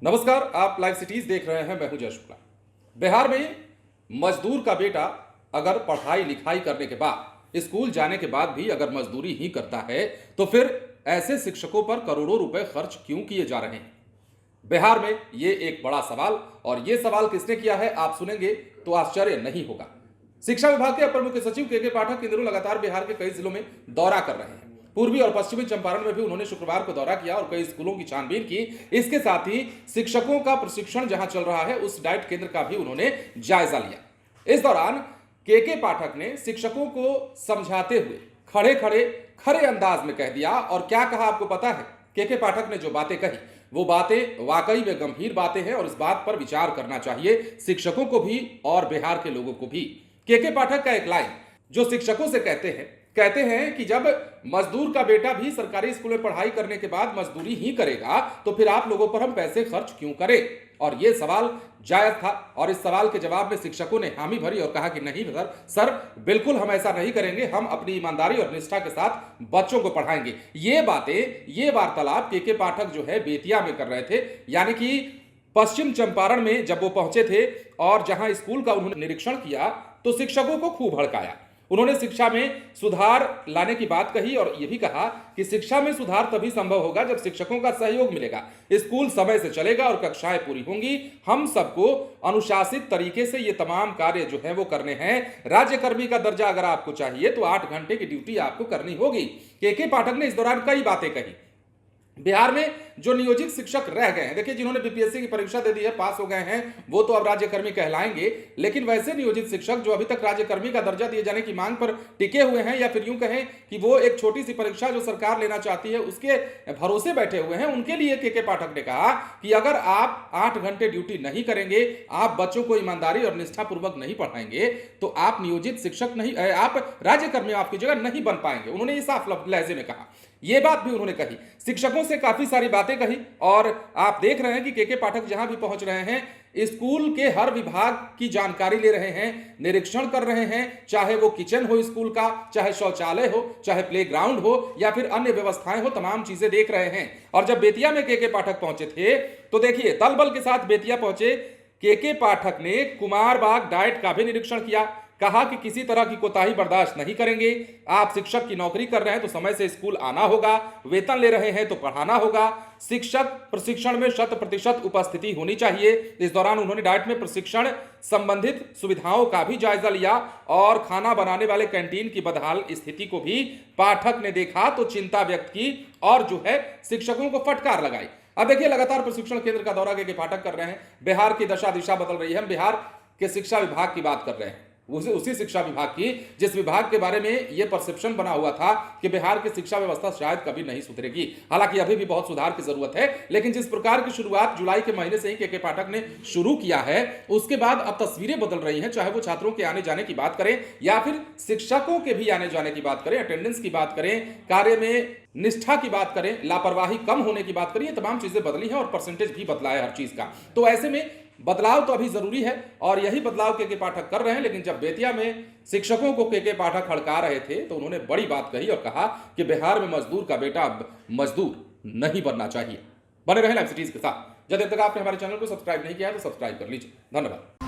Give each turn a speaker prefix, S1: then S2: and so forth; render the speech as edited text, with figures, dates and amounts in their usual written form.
S1: नमस्कार, आप live cities देख रहे हैं। मैं हूं जय शुक्ला। बिहार में मजदूर का बेटा अगर पढ़ाई लिखाई करने के बाद स्कूल जाने के बाद भी अगर मजदूरी ही करता है तो फिर ऐसे शिक्षकों पर करोड़ों रुपए खर्च क्यों किए जा रहे हैं? बिहार में ये एक बड़ा सवाल, और ये सवाल किसने किया है आप सुनेंगे तो आश्चर्य नहीं होगा। शिक्षा विभाग के अपर मुख्य सचिव के पाठक इन दिनों लगातार बिहार के कई जिलों में दौरा कर रहे हैं। पूर्वी और पश्चिमी चंपारण में भी उन्होंने शुक्रवार को दौरा किया और कई स्कूलों की छानबीन की। इसके साथ ही शिक्षकों का प्रशिक्षण जहां चल रहा है उस डाइट केंद्र का भी उन्होंने जायजा लिया। इस दौरान के पाठक ने शिक्षकों को समझाते हुए खड़े खड़े खरे अंदाज में कह दिया। और क्या कहा आपको पता है? के पाठक ने जो बातें कही वो बातें वाकई में गंभीर बातें हैं और इस बात पर विचार करना चाहिए शिक्षकों को भी और बिहार के लोगों को भी। के पाठक का एक लाइन जो शिक्षकों से कहते हैं कि जब मजदूर का बेटा भी सरकारी स्कूल में पढ़ाई करने के बाद मजदूरी ही करेगा तो फिर आप लोगों पर हम पैसे खर्च क्यों करें? और यह सवाल जायज था और इस सवाल के जवाब में शिक्षकों ने हामी भरी और कहा कि नहीं सर, बिल्कुल हम ऐसा नहीं करेंगे। हम अपनी ईमानदारी और निष्ठा के साथ बच्चों को पढ़ाएंगे। ये बातें, ये वार्तालाप के पाठक जो है बेतिया में कर रहे थे, यानी कि पश्चिम चंपारण में जब वो पहुंचे थे और जहां स्कूल का उन्होंने निरीक्षण किया तो शिक्षकों को खूब भड़काया। उन्होंने शिक्षा में सुधार लाने की बात कही और यह भी कहा कि शिक्षा में सुधार तभी संभव होगा जब शिक्षकों का सहयोग मिलेगा, स्कूल समय से चलेगा और कक्षाएं पूरी होंगी। हम सबको अनुशासित तरीके से ये तमाम कार्य जो है वो करने हैं। राज्यकर्मी का दर्जा अगर आपको चाहिए तो 8 घंटे की ड्यूटी आपको करनी होगी। के पाठक ने इस दौरान कई बातें कही। बिहार में जो नियोजित शिक्षक रह गए हैं, देखिए जिन्होंने बीपीएससी की परीक्षा दे दी है, पास हो गए हैं, वो तो अब राज्यकर्मी कहलाएंगे। लेकिन वैसे नियोजित शिक्षक जो अभी तक राज्यकर्मी का दर्जा दिए जाने की मांग पर टिके हुए हैं, या फिर यूं कहें कि वो एक छोटी सी परीक्षा जो सरकार लेना चाहती है उसके भरोसे बैठे हुए हैं, उनके लिए के पाठक ने कहा कि अगर आप 8 घंटे ड्यूटी नहीं करेंगे, आप बच्चों को ईमानदारी और निष्ठापूर्वक नहीं पढ़ाएंगे तो आप नियोजित शिक्षक नहीं, आप राज्यकर्मी आपकी जगह नहीं बन पाएंगे। उन्होंने ये साफ लहजे में कहा। ये बात भी उन्होंने कही। शिक्षकों से काफी सारी बातें कही और आप देख रहे हैं कि के पाठक जहां भी पहुंच रहे हैं स्कूल के हर विभाग की जानकारी ले रहे हैं, निरीक्षण कर रहे हैं, चाहे वो किचन हो स्कूल का, चाहे शौचालय हो, चाहे प्लेग्राउंड हो या फिर अन्य व्यवस्थाएं हो, तमाम चीजें देख रहे हैं। और जब बेतिया में के पाठक पहुंचे थे तो देखिए दल बल के साथ बेतिया पहुंचे के पाठक ने कुमार बाग डाइट का भी निरीक्षण किया। कहा कि किसी तरह की कोताही बर्दाश्त नहीं करेंगे। आप शिक्षक की नौकरी कर रहे हैं तो समय से स्कूल आना होगा, वेतन ले रहे हैं तो पढ़ाना होगा, शिक्षक प्रशिक्षण में 100% उपस्थिति होनी चाहिए। इस दौरान उन्होंने डाइट में प्रशिक्षण संबंधित सुविधाओं का भी जायजा लिया और खाना बनाने वाले कैंटीन की बदहाल स्थिति को भी पाठक ने देखा तो चिंता व्यक्त की और जो है शिक्षकों को फटकार लगाई। अब देखिए लगातार प्रशिक्षण केंद्र का दौरा के पाठक कर रहे हैं। बिहार की दशा दिशा बदल रही है। हम बिहार के शिक्षा विभाग की बात कर रहे हैं, उसी शिक्षा विभाग की जिस विभाग के बारे में यह परसेप्शन बना हुआ था कि बिहार की शिक्षा व्यवस्था शायद कभी नहीं सुधरेगी। हालांकि अभी भी बहुत सुधार की जरूरत है, लेकिन जिस प्रकार की शुरुआत जुलाई के महीने से ही के पाठक ने शुरू किया है उसके बाद अब तस्वीरें बदल रही हैं। चाहे वो छात्रों के आने जाने की बात करें या फिर शिक्षकों के भी आने जाने की बात करें, अटेंडेंस की बात करें, कार्य में निष्ठा की बात करें, लापरवाही कम होने की बात करें, ये तमाम चीजें बदली हैं और परसेंटेज भी बदला है हर चीज का। तो ऐसे में बदलाव तो अभी जरूरी है और यही बदलाव के पाठक कर रहे हैं। लेकिन जब बेतिया में शिक्षकों को के पाठक हड़का रहे थे तो उन्होंने बड़ी बात कही और कहा कि बिहार में मजदूर का बेटा अब मजदूर नहीं बनना चाहिए। बने रहें लाइव सिटीज के साथ। जब तक आपने हमारे चैनल को सब्सक्राइब नहीं किया है तो सब्सक्राइब कर लीजिए। धन्यवाद।